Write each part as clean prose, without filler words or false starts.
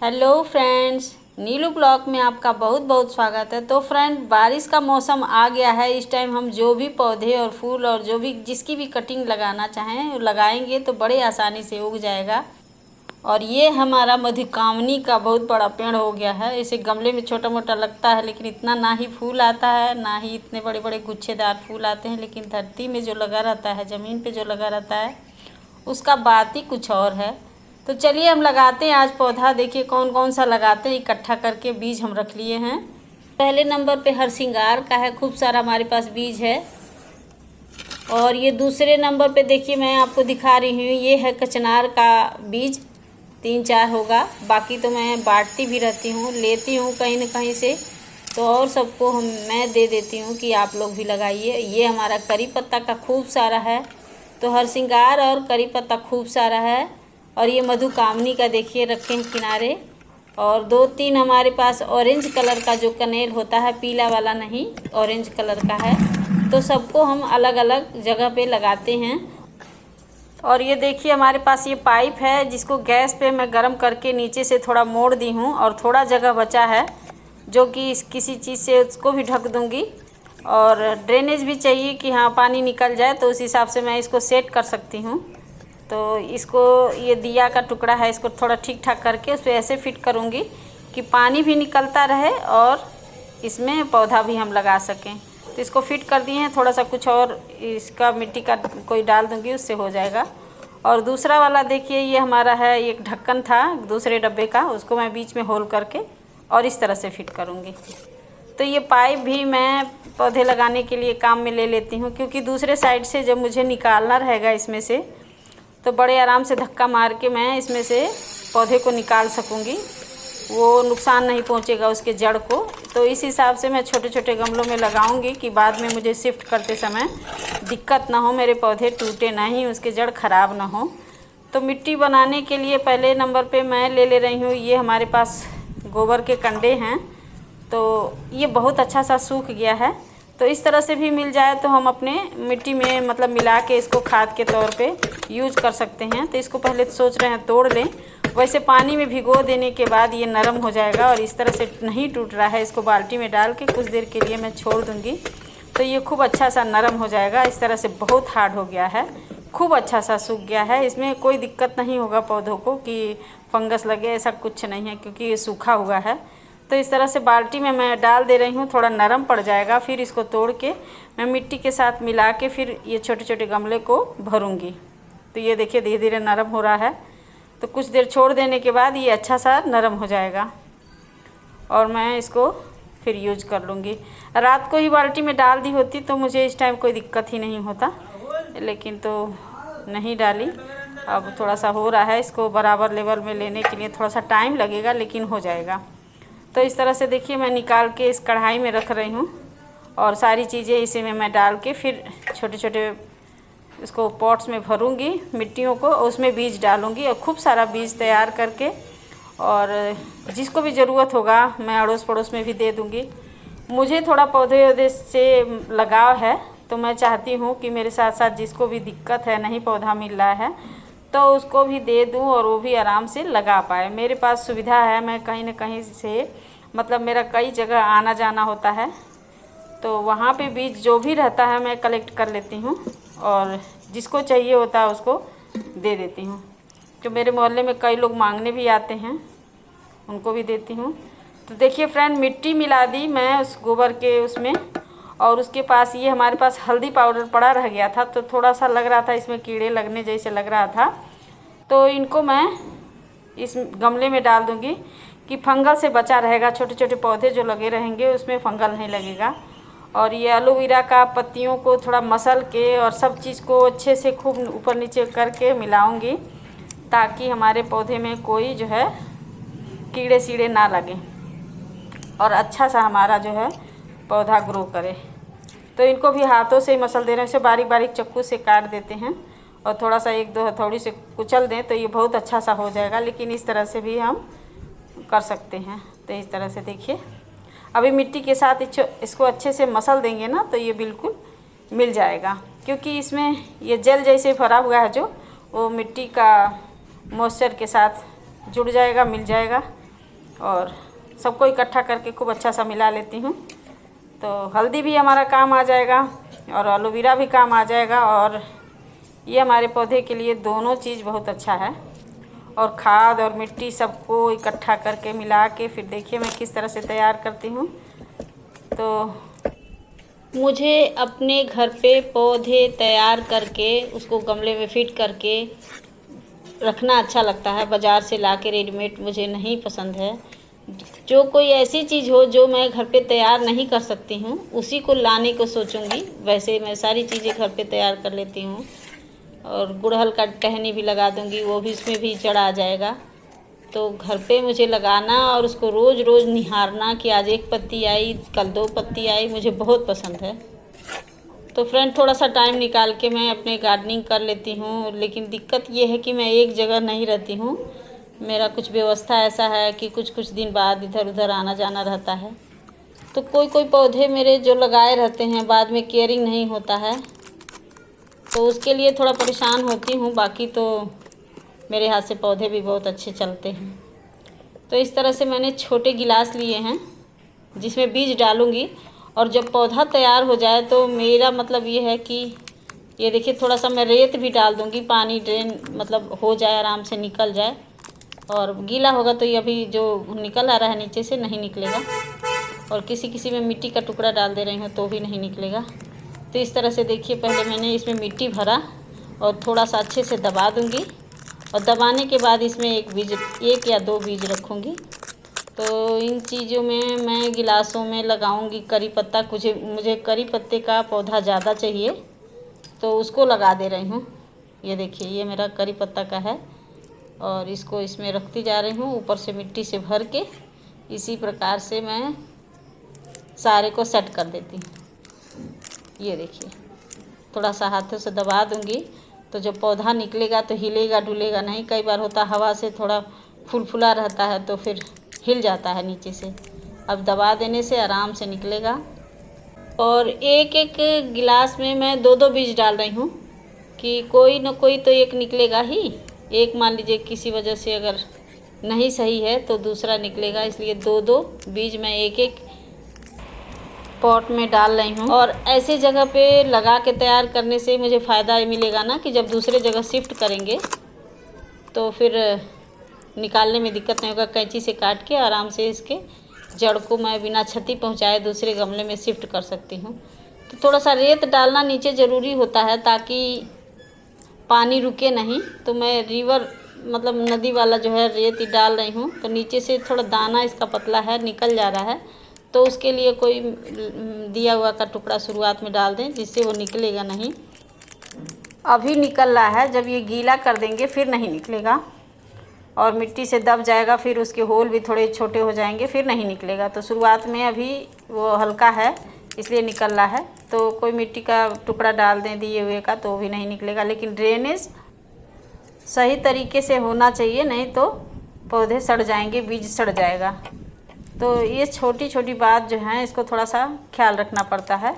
Hello friends, नीलू blog में आपका बहुत बहुत स्वागत है। तो फ्रेंड, बारिश का मौसम आ गया है। इस टाइम हम जो भी पौधे और फूल और जो भी जिसकी भी कटिंग लगाना चाहें वो लगाएंगे तो बड़े आसानी से उग जाएगा। और ये हमारा मधुकामनी का बहुत बड़ा पेड़ हो गया है। इसे गमले में छोटा मोटा लगता है, लेकिन इतना ना ही फूल आता है ना ही इतने बड़े बड़े गुच्छेदार फूल आते हैं। लेकिन धरती में जो लगा रहता है, ज़मीन पे जो लगा रहता है, उसका बात ही कुछ और है। तो चलिए हम लगाते हैं आज पौधा। देखिए कौन कौन सा लगाते हैं, इकट्ठा करके बीज हम रख लिए हैं। पहले नंबर पे हरसिंगार का है, खूब सारा हमारे पास बीज है। और ये दूसरे नंबर पे देखिए मैं आपको दिखा रही हूँ, ये है कचनार का बीज, 3-4 होगा। बाकी तो मैं बांटती भी रहती हूँ, लेती हूँ कहीं न कहीं से, तो और सबको मैं दे देती हूँ कि आप लोग भी लगाइए। ये हमारा करी पत्ता का खूब सारा है। तो हरसिंगार और करी पत्ता खूब सारा है। और ये मधुकामनी का देखिए रखे हैं किनारे। और 2-3 हमारे पास ऑरेंज कलर का जो कनेल होता है, पीला वाला नहीं, ऑरेंज कलर का है। तो सबको हम अलग अलग जगह पे लगाते हैं। और ये देखिए हमारे पास ये पाइप है, जिसको गैस पे मैं गरम करके नीचे से थोड़ा मोड़ दी हूँ। और थोड़ा जगह बचा है जो कि किसी चीज़ से उसको भी ढक दूँगी। और ड्रेनेज भी चाहिए कि हाँ पानी निकल जाए, तो उस हिसाब से मैं इसको सेट कर सकती हूँ। तो इसको, ये दिया का टुकड़ा है, इसको थोड़ा ठीक ठाक करके उस पर ऐसे फिट करूँगी कि पानी भी निकलता रहे और इसमें पौधा भी हम लगा सकें। तो इसको फिट कर दिए हैं। थोड़ा सा कुछ और इसका मिट्टी का कोई डाल दूँगी, उससे हो जाएगा। और दूसरा वाला देखिए, ये हमारा है, एक ढक्कन था दूसरे डब्बे का, उसको मैं बीच में होल करके और इस तरह से फिट करूँगी। तो ये पाइप भी मैं पौधे लगाने के लिए काम में ले लेती हूँ, क्योंकि दूसरे साइड से जब मुझे निकालना रहेगा इसमें से, तो बड़े आराम से धक्का मार के मैं इसमें से पौधे को निकाल सकूँगी। वो नुकसान नहीं पहुँचेगा उसके जड़ को। तो इस हिसाब से मैं छोटे छोटे गमलों में लगाऊंगी कि बाद में मुझे शिफ्ट करते समय दिक्कत ना हो, मेरे पौधे टूटे ना ही, उसके जड़ ख़राब ना हो। तो मिट्टी बनाने के लिए पहले नंबर पे मैं ले रही हूँ, ये हमारे पास गोबर के कंडे हैं। तो ये बहुत अच्छा सा सूख गया है। तो इस तरह से भी मिल जाए तो हम अपने मिट्टी में मतलब मिला के इसको खाद के तौर पे यूज कर सकते हैं। तो इसको पहले सोच रहे हैं तोड़ लें। वैसे पानी में भिगो देने के बाद ये नरम हो जाएगा और इस तरह से नहीं टूट रहा है। इसको बाल्टी में डाल के कुछ देर के लिए मैं छोड़ दूँगी, तो ये खूब अच्छा सा नरम हो जाएगा। इस तरह से बहुत हार्ड हो गया है, खूब अच्छा सा सूख गया है। इसमें कोई दिक्कत नहीं होगा पौधों को कि फंगस लगे, ऐसा कुछ नहीं है, क्योंकि ये सूखा हुआ है। तो इस तरह से बाल्टी में मैं डाल दे रही हूँ, थोड़ा नरम पड़ जाएगा। फिर इसको तोड़ के मैं मिट्टी के साथ मिला के फिर ये छोटे छोटे गमले को भरूँगी। तो ये देखिए धीरे धीरे नरम हो रहा है। तो कुछ देर छोड़ देने के बाद ये अच्छा सा नरम हो जाएगा और मैं इसको फिर यूज कर लूँगी। रात को ही बाल्टी में डाल दी होती तो मुझे इस टाइम कोई दिक्कत ही नहीं होता, लेकिन तो नहीं डाली। अब थोड़ा सा हो रहा है, इसको बराबर लेवल में लेने के लिए थोड़ा सा टाइम लगेगा, लेकिन हो जाएगा। तो इस तरह से देखिए मैं निकाल के इस कढ़ाई में रख रही हूँ और सारी चीज़ें इसी में मैं डाल के फिर छोटे छोटे इसको पॉट्स में भरूँगी मिट्टियों को, और उसमें बीज डालूँगी और खूब सारा बीज तैयार करके, और जिसको भी ज़रूरत होगा मैं अड़ोस पड़ोस में भी दे दूँगी। मुझे थोड़ा पौधे वौधे से लगाव है, तो मैं चाहती हूँ कि मेरे साथ साथ जिसको भी दिक्कत है, नहीं पौधा मिल रहा है, तो उसको भी दे दूँ और वो भी आराम से लगा पाए। मेरे पास सुविधा है, मैं कहीं न कहीं से मतलब मेरा कई जगह आना जाना होता है, तो वहाँ पे बीज जो भी रहता है मैं कलेक्ट कर लेती हूँ और जिसको चाहिए होता है उसको दे देती हूँ। जो मेरे मोहल्ले में कई लोग मांगने भी आते हैं, उनको भी देती हूँ। तो देखिए फ्रेंड, मिट्टी मिला दी मैं उस गोबर के उसमें, और उसके पास ये हमारे पास हल्दी पाउडर पड़ा रह गया था, तो थोड़ा सा लग रहा था इसमें कीड़े लगने जैसे लग रहा था। तो इनको मैं इस गमले में डाल दूँगी कि फंगल से बचा रहेगा। छोटे छोटे पौधे जो लगे रहेंगे उसमें फंगल नहीं लगेगा। और ये एलोवेरा का पत्तियों को थोड़ा मसल के और सब चीज़ को अच्छे से खूब ऊपर नीचे करके मिलाऊंगी, ताकि हमारे पौधे में कोई जो है कीड़े सीड़े ना लगे और अच्छा सा हमारा जो है पौधा ग्रो करे। तो इनको भी हाथों से ही मसल दे रहे हैं, इसे बारीक बारीक चाकू से काट देते हैं और थोड़ा सा 1-2 हथौड़ी से कुचल दें तो ये बहुत अच्छा सा हो जाएगा। लेकिन इस तरह से भी हम कर सकते हैं। तो इस तरह से देखिए, अभी मिट्टी के साथ इसको अच्छे से मसल देंगे ना, तो ये बिल्कुल मिल जाएगा, क्योंकि इसमें ये जेल जैसे भरा हुआ है जो वो मिट्टी का मॉइस्चर के साथ जुड़ जाएगा, मिल जाएगा और सबको इकट्ठा करके खूब अच्छा सा मिला लेती हूँ। तो हल्दी भी हमारा काम आ जाएगा और एलोवेरा भी काम आ जाएगा, और ये हमारे पौधे के लिए दोनों चीज़ बहुत अच्छा है। और खाद और मिट्टी सबको इकट्ठा करके मिला के फिर देखिए मैं किस तरह से तैयार करती हूँ। तो मुझे अपने घर पे पौधे तैयार करके उसको गमले में फिट करके रखना अच्छा लगता है। बाज़ार से ला के रेडीमेड मुझे नहीं पसंद है। जो कोई ऐसी चीज़ हो जो मैं घर पे तैयार नहीं कर सकती हूँ उसी को लाने को सोचूंगी। वैसे मैं सारी चीज़ें घर पे तैयार कर लेती हूँ, और गुड़हल का टहनी भी लगा दूँगी, वो भी इसमें भी जड़ आ जाएगा। तो घर पे मुझे लगाना और उसको रोज़ रोज़ निहारना कि आज एक पत्ती आई कल 2 पत्ती आई, मुझे बहुत पसंद है। तो फ्रेंड थोड़ा सा टाइम निकाल के मैं अपने गार्डनिंग कर लेती हूँ, लेकिन दिक्कत ये है कि मैं एक जगह नहीं रहती हूँ। मेरा कुछ व्यवस्था ऐसा है कि कुछ दिन बाद इधर उधर आना जाना रहता है। तो कोई पौधे मेरे जो लगाए रहते हैं बाद में केयरिंग नहीं होता है, तो उसके लिए थोड़ा परेशान होती हूँ। बाकी तो मेरे हाथ से पौधे भी बहुत अच्छे चलते हैं। तो इस तरह से मैंने छोटे गिलास लिए हैं जिसमें बीज डालूँगी, और जब पौधा तैयार हो जाए तो मेरा मतलब ये है कि ये देखिए थोड़ा सा मैं रेत भी डाल दूँगी, पानी ड्रेन मतलब हो जाए, आराम से निकल जाए। और गीला होगा तो ये अभी जो निकल आ रहा है नीचे से नहीं निकलेगा, और किसी में मिट्टी का टुकड़ा डाल दे रही हूँ तो भी नहीं निकलेगा। तो इस तरह से देखिए पहले मैंने इसमें मिट्टी भरा और थोड़ा सा अच्छे से दबा दूँगी, और दबाने के बाद इसमें एक या 2 बीज रखूँगी। तो इन चीज़ों में मैं गिलासों में लगाऊंगी करी पत्ता। मुझे करी पत्ते का पौधा ज़्यादा चाहिए तो उसको लगा दे रही हूँ। ये देखिए ये मेरा करी पत्ता का है, और इसको इसमें रखती जा रही हूँ ऊपर से मिट्टी से भर के। इसी प्रकार से मैं सारे को सेट कर देती हूँ। ये देखिए थोड़ा सा हाथों से दबा दूँगी तो जब पौधा निकलेगा तो हिलेगा डुलेगा नहीं। कई बार होता हवा से थोड़ा फुलफुला रहता है तो फिर हिल जाता है नीचे से। अब दबा देने से आराम से निकलेगा। और एक गिलास में मैं 2 बीज डाल रही हूँ कि कोई न कोई तो एक निकलेगा ही। एक मान लीजिए किसी वजह से अगर नहीं सही है तो दूसरा निकलेगा, इसलिए 2 बीज मैं एक पॉट में डाल रही हूँ। और ऐसी जगह पे लगा के तैयार करने से मुझे फ़ायदा मिलेगा ना कि जब दूसरे जगह शिफ्ट करेंगे तो फिर निकालने में दिक्कत नहीं होगा। कैंची से काट के आराम से इसके जड़ को मैं बिना क्षति पहुँचाए दूसरे गमले में शिफ्ट कर सकती हूँ। तो थोड़ा सा रेत डालना नीचे ज़रूरी होता है ताकि पानी रुके नहीं। तो मैं रिवर मतलब नदी वाला जो है रेत ही डाल रही हूँ। तो नीचे से थोड़ा दाना इसका पतला है, निकल जा रहा है, तो उसके लिए कोई दिया हुआ का टुकड़ा शुरुआत में डाल दें जिससे वो निकलेगा नहीं। अभी निकल रहा है, जब ये गीला कर देंगे फिर नहीं निकलेगा, और मिट्टी से दब जाएगा, फिर उसके होल भी थोड़े छोटे हो जाएंगे, फिर नहीं निकलेगा। तो शुरुआत में अभी वो हल्का है इसलिए निकल रहा है। तो कोई मिट्टी का टुकड़ा डाल दें दिए हुए का तो भी नहीं निकलेगा। लेकिन ड्रेनेज सही तरीके से होना चाहिए, नहीं तो पौधे सड़ जाएंगे, बीज सड़ जाएगा। तो ये छोटी छोटी बात जो है इसको थोड़ा सा ख्याल रखना पड़ता है।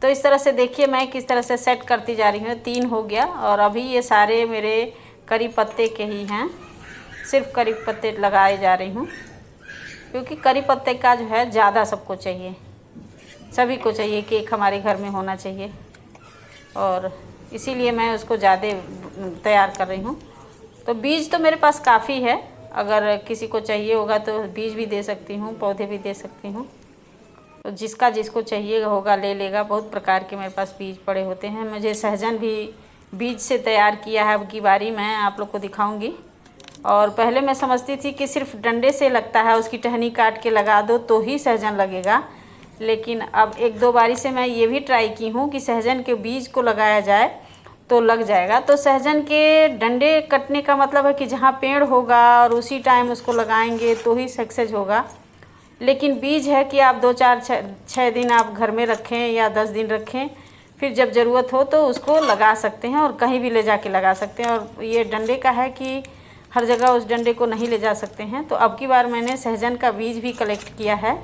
तो इस तरह से देखिए मैं किस तरह से सेट करती जा रही हूँ। 3 हो गया, और अभी ये सारे मेरे करी पत्ते के ही हैं, सिर्फ करी पत्ते लगाए जा रही हूँ, क्योंकि करी पत्ते का जो है ज़्यादा सबको चाहिए, सभी को चाहिए कि एक हमारे घर में होना चाहिए, और इसीलिए मैं उसको ज़्यादा तैयार कर रही हूँ। तो बीज तो मेरे पास काफ़ी है, अगर किसी को चाहिए होगा तो बीज भी दे सकती हूँ, पौधे भी दे सकती हूँ। तो जिसका जिसको चाहिए होगा ले लेगा। बहुत प्रकार के मेरे पास बीज पड़े होते हैं। मुझे सहजन भी बीज से तैयार किया है, अब की बारी मैं आप लोग को दिखाऊंगी। और पहले मैं समझती थी कि सिर्फ डंडे से लगता है, उसकी टहनी काट के लगा दो तो ही सहजन लगेगा। लेकिन अब 1-2 बारी से मैं ये भी ट्राई की हूँ कि सहजन के बीज को लगाया जाए तो लग जाएगा। तो सहजन के डंडे कटने का मतलब है कि जहाँ पेड़ होगा और उसी टाइम उसको लगाएंगे तो ही सक्सेस होगा। लेकिन बीज है कि आप 2-4-6 दिन आप घर में रखें या 10 दिन रखें, फिर जब ज़रूरत हो तो उसको लगा सकते हैं, और कहीं भी ले जाके लगा सकते हैं। और ये डंडे का है कि हर जगह उस डंडे को नहीं ले जा सकते हैं। तो अब की बार मैंने सहजन का बीज भी कलेक्ट किया है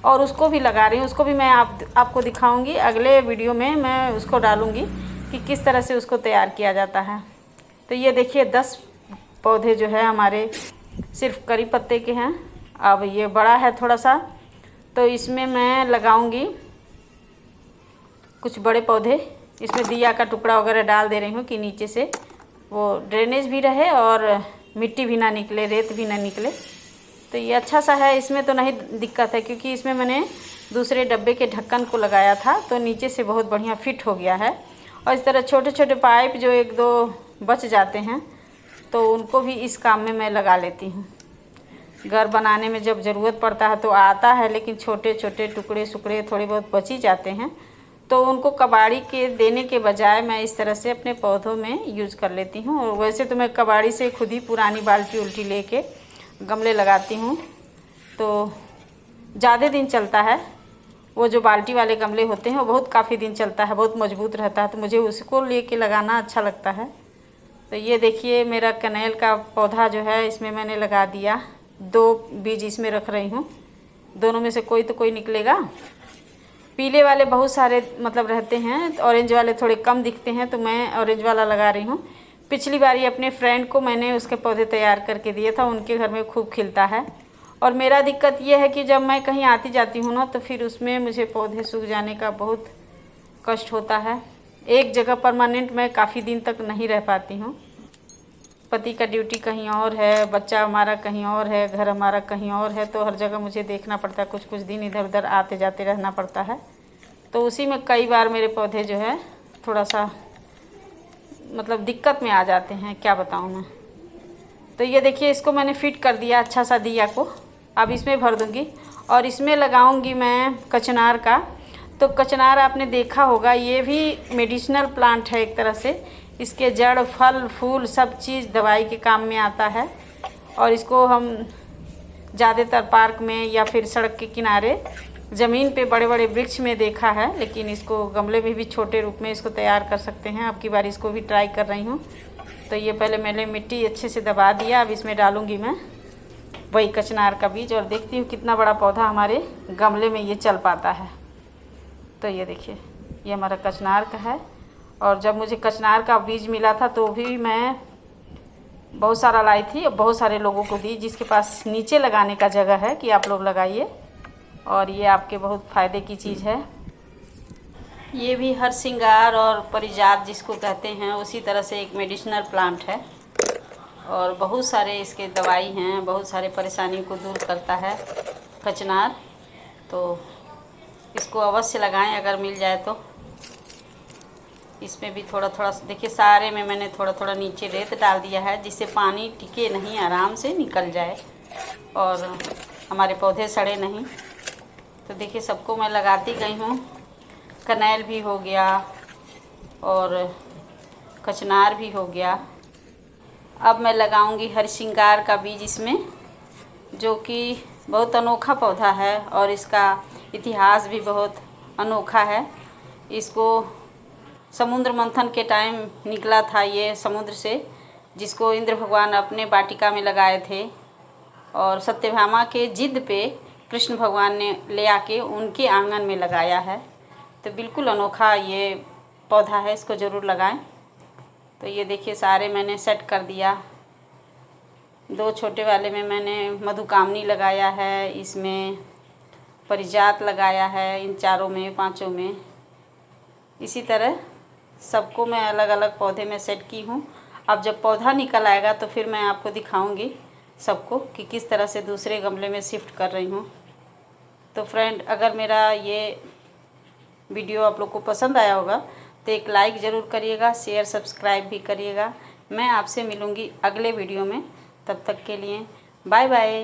और उसको भी लगा रही हूँ। उसको भी मैं आपको दिखाऊंगी, अगले वीडियो में मैं उसको डालूंगी कि किस तरह से उसको तैयार किया जाता है। तो ये देखिए 10 पौधे जो है हमारे सिर्फ करी पत्ते के हैं। अब ये बड़ा है थोड़ा सा, तो इसमें मैं लगाऊंगी कुछ बड़े पौधे। इसमें दिया का टुकड़ा वगैरह डाल दे रही हूँ कि नीचे से वो ड्रेनेज भी रहे और मिट्टी भी ना निकले, रेत भी ना निकले। तो ये अच्छा सा है, इसमें तो नहीं दिक्कत है क्योंकि इसमें मैंने दूसरे डब्बे के ढक्कन को लगाया था तो नीचे से बहुत बढ़िया फिट हो गया है। और इस तरह छोटे छोटे पाइप जो एक दो बच जाते हैं तो उनको भी इस काम में मैं लगा लेती हूँ। घर बनाने में जब ज़रूरत पड़ता है तो आता है, लेकिन छोटे छोटे टुकड़े सुकड़े थोड़े बहुत बच ही जाते हैं तो उनको कबाड़ी के देने के बजाय मैं इस तरह से अपने पौधों में यूज़ कर लेती हूँ। और वैसे तो मैं कबाड़ी से खुद ही पुरानी बाल्टी उल्टी लेके गमले लगाती हूँ तो ज़्यादा दिन चलता है। वो जो बाल्टी वाले गमले होते हैं वो बहुत काफ़ी दिन चलता है, बहुत मजबूत रहता है, तो मुझे उसको लेके लगाना अच्छा लगता है। तो ये देखिए मेरा कनेल का पौधा जो है इसमें मैंने लगा दिया। 2 बीज इसमें रख रही हूँ, दोनों में से कोई तो कोई निकलेगा। पीले वाले बहुत सारे मतलब रहते हैं, ऑरेंज वाले थोड़े कम दिखते हैं तो मैं ऑरेंज वाला लगा रही हूँ। पिछली बारी अपने फ्रेंड को मैंने उसके पौधे तैयार करके दिए था, उनके घर में खूब खिलता है। और मेरा दिक्कत ये है कि जब मैं कहीं आती जाती हूँ ना तो फिर उसमें मुझे पौधे सूख जाने का बहुत कष्ट होता है। एक जगह परमानेंट मैं काफ़ी दिन तक नहीं रह पाती हूँ। पति का ड्यूटी कहीं और है, बच्चा हमारा कहीं और है, घर हमारा कहीं और है, तो हर जगह मुझे देखना पड़ता है, कुछ कुछ दिन इधर उधर आते जाते रहना पड़ता है। तो उसी में कई बार मेरे पौधे जो है थोड़ा सा मतलब दिक्कत में आ जाते हैं, क्या बताऊँ मैं। तो ये देखिए इसको मैंने फिट कर दिया अच्छा सा दिया को। अब इसमें भर दूँगी और इसमें लगाऊँगी मैं कचनार का। तो कचनार आपने देखा होगा, ये भी मेडिसिनल प्लांट है एक तरह से। इसके जड़, फल, फूल सब चीज़ दवाई के काम में आता है। और इसको हम ज़्यादातर पार्क में या फिर सड़क के किनारे ज़मीन पे बड़े बड़े वृक्ष में देखा है, लेकिन इसको गमले में भी छोटे रूप में इसको तैयार कर सकते हैं। अब की बार इसको भी ट्राई कर रही हूँ। तो ये पहले मैंने मिट्टी अच्छे से दबा दिया, अब इसमें डालूँगी मैं वही कचनार का बीज और देखती हूँ कितना बड़ा पौधा हमारे गमले में ये चल पाता है। तो ये देखिए ये हमारा कचनार का है। और जब मुझे कचनार का बीज मिला था तो भी मैं बहुत सारा लाई थी और बहुत सारे लोगों को दी, जिसके पास नीचे लगाने का जगह है कि आप लोग लगाइए और ये आपके बहुत फ़ायदे की चीज़ है। ये भी हर श्रृंगार और परिजात जिसको कहते हैं उसी तरह से एक मेडिसिनल प्लांट है और बहुत सारे इसके दवाई हैं, बहुत सारे परेशानी को दूर करता है कचनार। तो इसको अवश्य लगाएं अगर मिल जाए तो। इसमें भी थोड़ा थोड़ा देखिए सारे में मैंने थोड़ा थोड़ा नीचे रेत डाल दिया है जिससे पानी टिके नहीं, आराम से निकल जाए और हमारे पौधे सड़े नहीं। तो देखिए सबको मैं लगाती गई हूँ। कनेल भी हो गया और कचनार भी हो गया। अब मैं लगाऊंगी हरसिंगार का बीज इसमें, जो कि बहुत अनोखा पौधा है और इसका इतिहास भी बहुत अनोखा है। इसको समुद्र मंथन के टाइम निकला था ये समुद्र से, जिसको इंद्र भगवान अपने वाटिका में लगाए थे और सत्यभामा के जिद पे कृष्ण भगवान ने ले आके उनके आंगन में लगाया है। तो बिल्कुल अनोखा ये पौधा है, इसको ज़रूर लगाएं। तो ये देखिए सारे मैंने सेट कर दिया। 2 छोटे वाले में मैंने मधुकामनी लगाया है, इसमें परिजात लगाया है, इन 4 में 5 में। इसी तरह सबको मैं अलग अलग पौधे में सेट की हूँ। अब जब पौधा निकल आएगा तो फिर मैं आपको दिखाऊंगी सबको कि किस तरह से दूसरे गमले में शिफ्ट कर रही हूँ। तो फ्रेंड, अगर मेरा ये वीडियो आप लोग को पसंद आया होगा तो एक लाइक ज़रूर करिएगा, शेयर सब्सक्राइब भी करिएगा। मैं आपसे मिलूँगी अगले वीडियो में, तब तक के लिए बाय बाय।